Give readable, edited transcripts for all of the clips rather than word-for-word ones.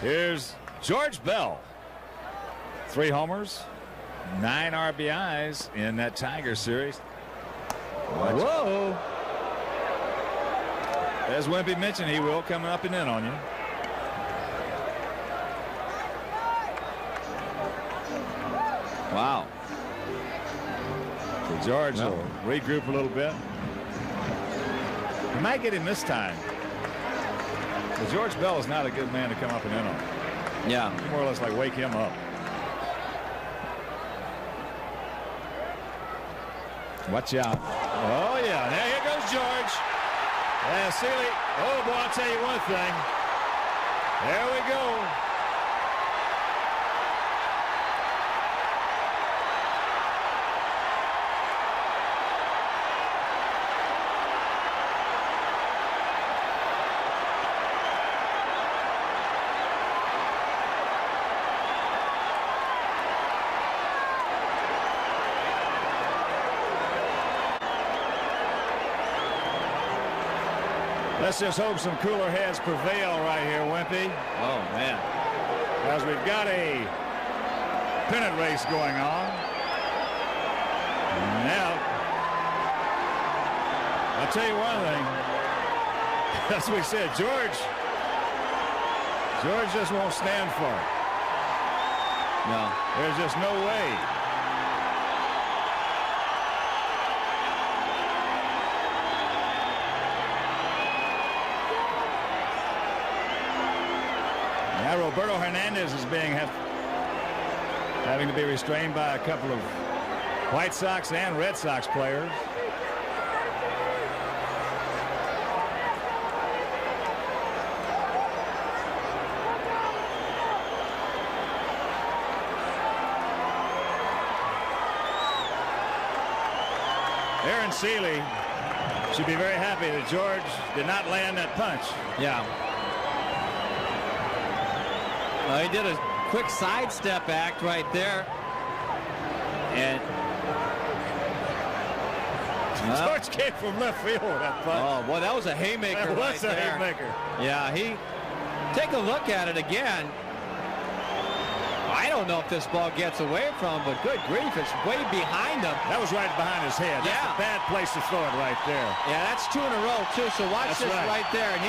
Here's George Bell. 3 homers, 9 RBIs in that Tiger series. Whoa. As Wimpy mentioned, he will coming up and in on you. Wow. So George will regroup a little bit. He might get him this time. But George Bell is not a good man to come up and in on. Yeah. More or less like wake him up. Watch out. Oh, yeah. Now here goes George. Yeah, Seeley. Oh, boy, I'll tell you one thing. There we go. Let's just hope some cooler heads prevail right here, Wimpy. Oh, man. As we've got a pennant race going on. Now, I'll tell you one thing. As we said, George just won't stand for it. No. There's just no way. Now Roberto Hernandez is having to be restrained by a couple of White Sox and Red Sox players. Aaron Seeley should be very happy that George did not land that punch. Yeah. Well, he did a quick sidestep act right there. And George came from left field with that punch. Oh, boy, that was a haymaker. That was right a there. haymaker. Yeah, take a look at it again. I don't know if this ball gets away from him, but good grief, it's way behind him. That was right behind his head. That's a bad place to throw it right there. Yeah, that's 2 in a row, too. So watch this right there. And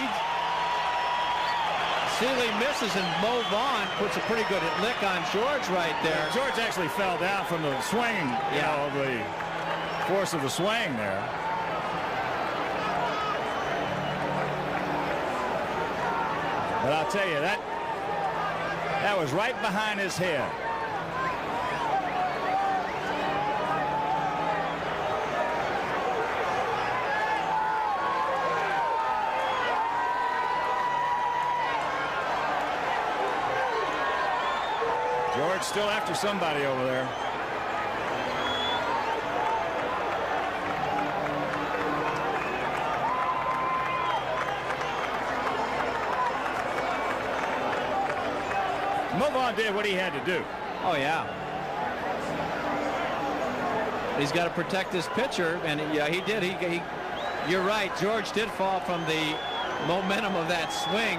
Seeley misses, and Mo Vaughn puts a pretty good lick on George right there. George actually fell down from the swing, you know, the force of the swing there. But I'll tell you, that was right behind his head. George still after somebody over there. Mo Vaughn did what he had to do. Oh, yeah. He's got to protect his pitcher, and yeah, he did. You're right. George did fall from the momentum of that swing.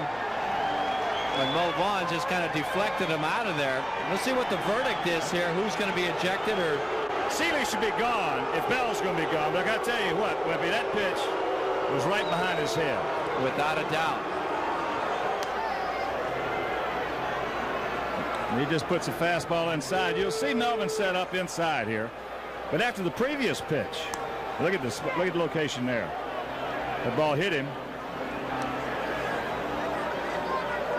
And Mo Vaughn just kind of deflected him out of there. Let's see what the verdict is here. Who's going to be ejected? Or Seeley should be gone if Bell's going to be gone. But I got to tell you what, Webby, that pitch was right behind his head. Without a doubt. He just puts a fastball inside. You'll see Melvin set up inside here. But after the previous pitch, look at this. Look at the location there. The ball hit him.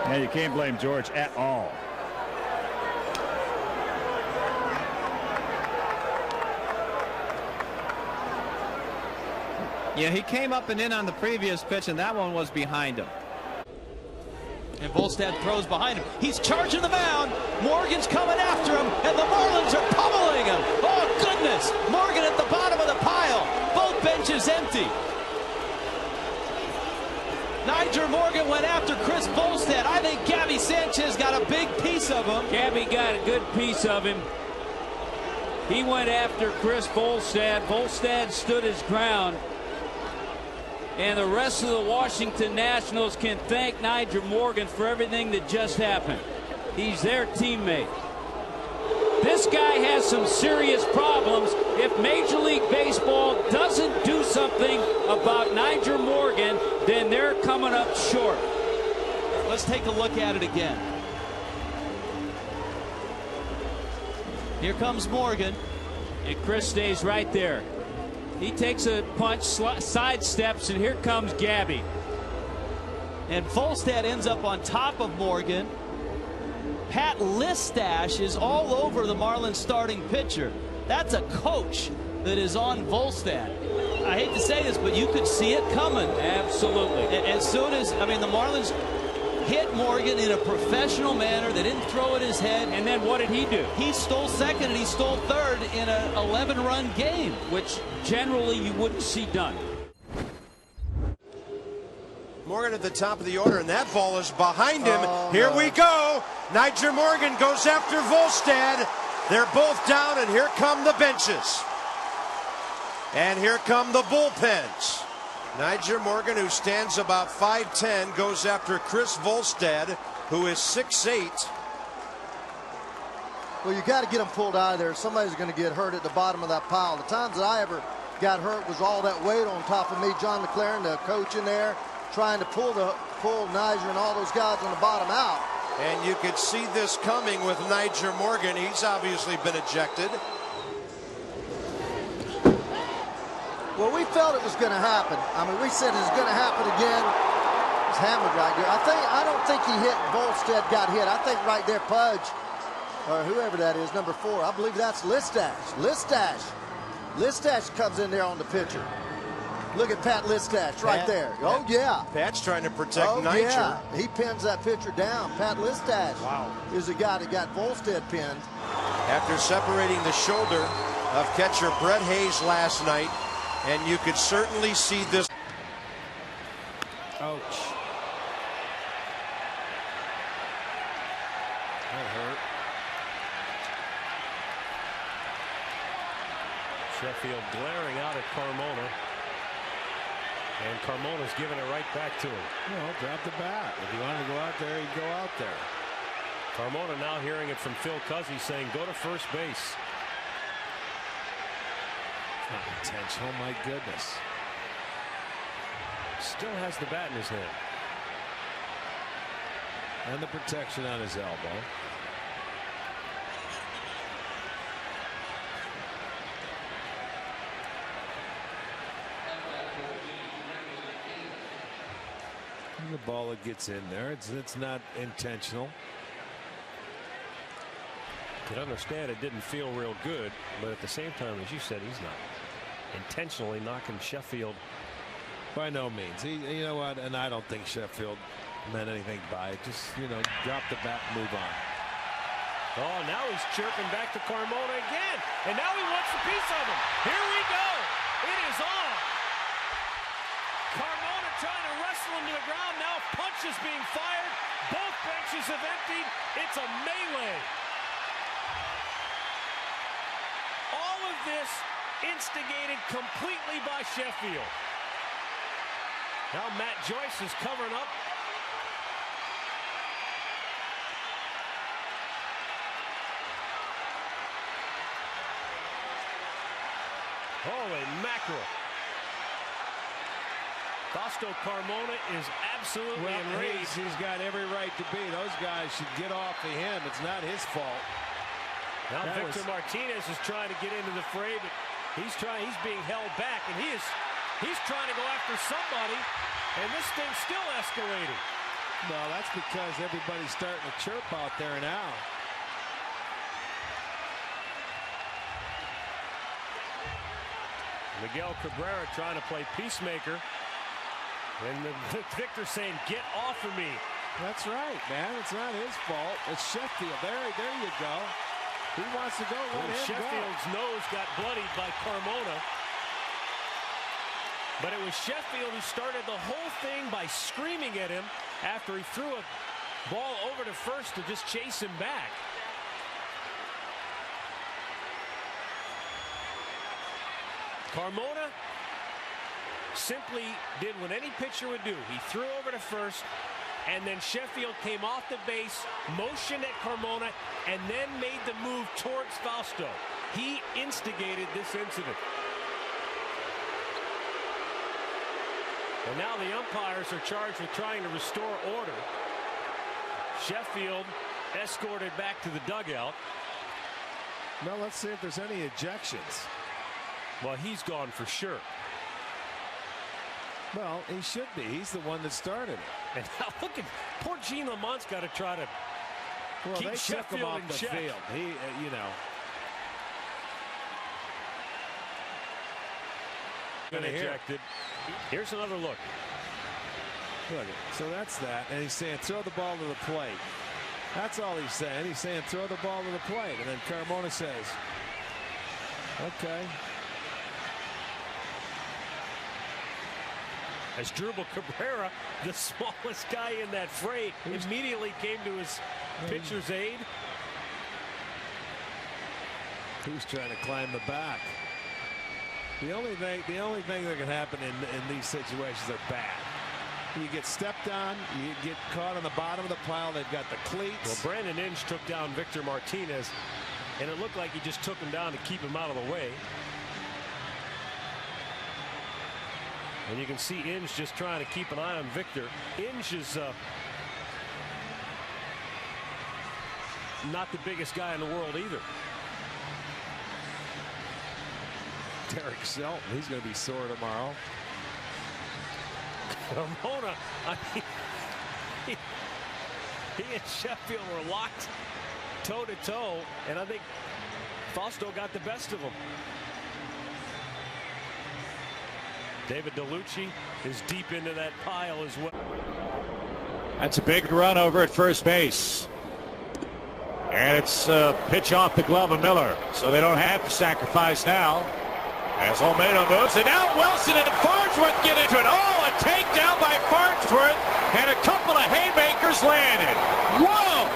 And you can't blame George at all. Yeah, he came up and in on the previous pitch, and that one was behind him. And Volstad throws behind him. He's charging the mound. Morgan's coming after him, and the Marlins are pummeling him. Oh, goodness. Morgan at the bottom of the pile. Both benches empty. Nyjer Morgan went after Chris Volstad. I think Gabby Sanchez got a big piece of him. Gabby got a good piece of him. He went after Chris Volstad. Volstad stood his ground. and the rest of the Washington Nationals can thank Nigel Morgan for everything that just happened. He's their teammate. This guy has some serious problems. If Major League Baseball doesn't do something about Nigel Morgan, then they're coming up short. Let's take a look at it again. Here comes Morgan. And Chris stays right there. He takes a punch, sidesteps, and here comes Gabby. And Volstad ends up on top of Morgan. Pat Listash is all over the Marlins starting pitcher. That's a coach that is on Volstad. I hate to say this, but you could see it coming. Absolutely. As soon as, I mean, the Marlins hit Morgan in a professional manner. They didn't throw at his head. And then what did he do? He stole second and he stole third in an 11-run game. Which generally you wouldn't see done. Morgan at the top of the order, and that ball is behind him. Here we go. Nigel Morgan goes after Volstad. They're both down, and here come the benches. And here come the bullpens. Nigel Morgan, who stands about 5'10", goes after Chris Volstad, who is 6'8". Well, you got to get them pulled out of there. Somebody's going to get hurt at the bottom of that pile. The times that I ever got hurt was all that weight on top of me. John McLaren, the coach in there, trying to pull Nigel and all those guys on the bottom out. And you could see this coming with Nigel Morgan. He's obviously been ejected. Well, we felt it was going to happen. I mean, we said it's going to happen again. It's hammered right there. I don't think he hit. Volstad got hit. I think right there, Pudge, or whoever that is, number 4. I believe that's Listash. Listash comes in there on the pitcher. Look at Pat Listash right there. Oh, yeah. Pat's trying to protect Nigel. Yeah. He pins that pitcher down. Pat Listash is the guy that got Volstad pinned. After separating the shoulder of catcher Brett Hayes last night, and you could certainly see this. Ouch. That hurt. Sheffield glaring out at Carmona. And Carmona's giving it right back to him. No, drop the bat. If you wanted to go out there, he'd go out there. Carmona now hearing it from Phil Cuzzy saying, go to first base. Not intentional, my goodness. Still has the bat in his hand. And the protection on his elbow. And the ball that gets in there, it's not intentional. You can understand it didn't feel real good, but at the same time, as you said, he's not intentionally knocking Sheffield. By no means. You know what? And I don't think Sheffield meant anything by it. Just, you know, drop the bat and move on. Oh, now he's chirping back to Carmona again. And now he wants a piece of him. Here we go. It is on. Carmona trying to wrestle him to the ground. Now punch is being fired. Both benches have emptied. It's a melee. All of this instigated completely by Sheffield. Now Matt Joyce is covering up. Holy mackerel. Fausto Carmona is absolutely enraged. He's got every right to be. Those guys should get off of him. It's not his fault. Now Victor Martinez is trying to get into the fray, but he's being held back, and he's trying to go after somebody, and this thing's still escalating. Well, that's because everybody's starting to chirp out there now. Miguel Cabrera trying to play peacemaker, and Victor saying, "Get off of me." That's right, man. It's not his fault. It's Sheffield. There you go. He wants to go. Sheffield's nose got bloodied by Carmona. But it was Sheffield who started the whole thing by screaming at him after he threw a ball over to first to just chase him back. Carmona simply did what any pitcher would do. He threw over to first, and then Sheffield came off the base, motioned at Carmona, and then made the move towards Fausto. He instigated this incident. And now the umpires are charged with trying to restore order. Sheffield escorted back to the dugout. Now let's see if there's any ejections. Well, he's gone for sure. Well, he should be. He's the one that started it. And now look at poor Gene Lamont's got to try to keep they Sheffield took him off in the check. field. He, you know. Been ejected. Here's another look. Look, so that's that, and he's saying throw the ball to the plate. That's all he's saying. He's saying throw the ball to the plate, and then Carmona says, okay. As Drupal Cabrera, the smallest guy in that fray, immediately came to his pitcher's aid. Who's trying to climb the back? The only thing that can happen in these situations are bad. You get stepped on, you get caught on the bottom of the pile. They've got the cleats. Well, Brandon Inge took down Victor Martinez, and it looked like he just took him down to keep him out of the way. And you can see Inge just trying to keep an eye on Victor. Inge is not the biggest guy in the world either. Derek Shelton, he's going to be sore tomorrow. Carmona, I mean, he and Sheffield were locked toe to toe, and I think Fausto got the best of him. David DeLucci is deep into that pile as well. That's a big run over at first base. And it's a pitch off the glove of Miller, so they don't have to sacrifice now. As Olmedo moves, and now Wilson and Farnsworth get into it. Oh, a takedown by Farnsworth, and a couple of haymakers landed. Whoa!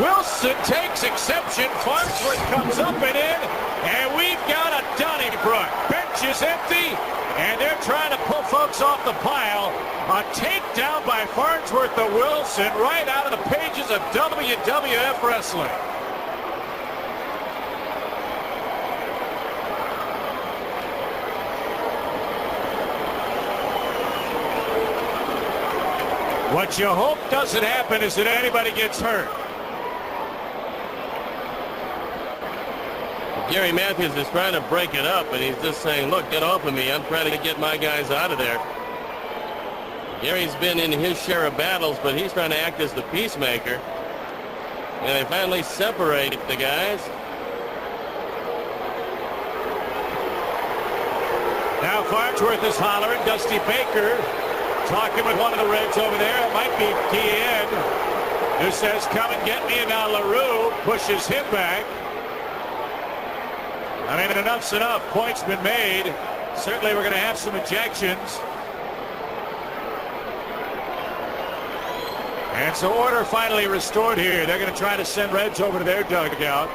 Wilson takes exception. Farnsworth comes up and in, and we've got a Donnybrook. Bench is empty, and they're trying to pull folks off the pile. A takedown by Farnsworth to Wilson right out of the pages of WWF Wrestling. What you hope doesn't happen is that anybody gets hurt. Gary Matthews is trying to break it up, and he's just saying, look, get off of me. I'm trying to get my guys out of there. Gary's been in his share of battles, but he's trying to act as the peacemaker. And they finally separate the guys. Now Farnsworth is hollering. Dusty Baker talking with one of the Reds over there. It might be Tien, who says, come and get me. And now LaRue pushes him back. I mean, enough's enough. Points been made. Certainly we're going to have some ejections. And so order finally restored here. They're going to try to send Reds over to their dugout.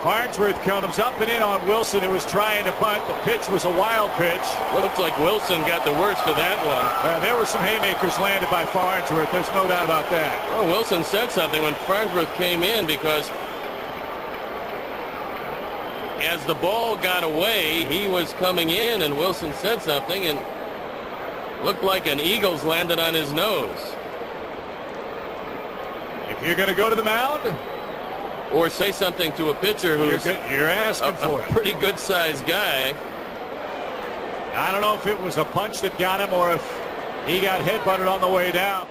Farnsworth comes up and in on Wilson, who was trying to bunt. The pitch was a wild pitch. Looks like Wilson got the worst of that one. There were some haymakers landed by Farnsworth. There's no doubt about that. Well, Wilson said something when Farnsworth came in, because as the ball got away, he was coming in, and Wilson said something, and looked like an Eagles landed on his nose. If you're going to go to the mound, or say something to a pitcher who's you're asking for a pretty good-sized guy. I don't know if it was a punch that got him or if he got headbutted on the way down.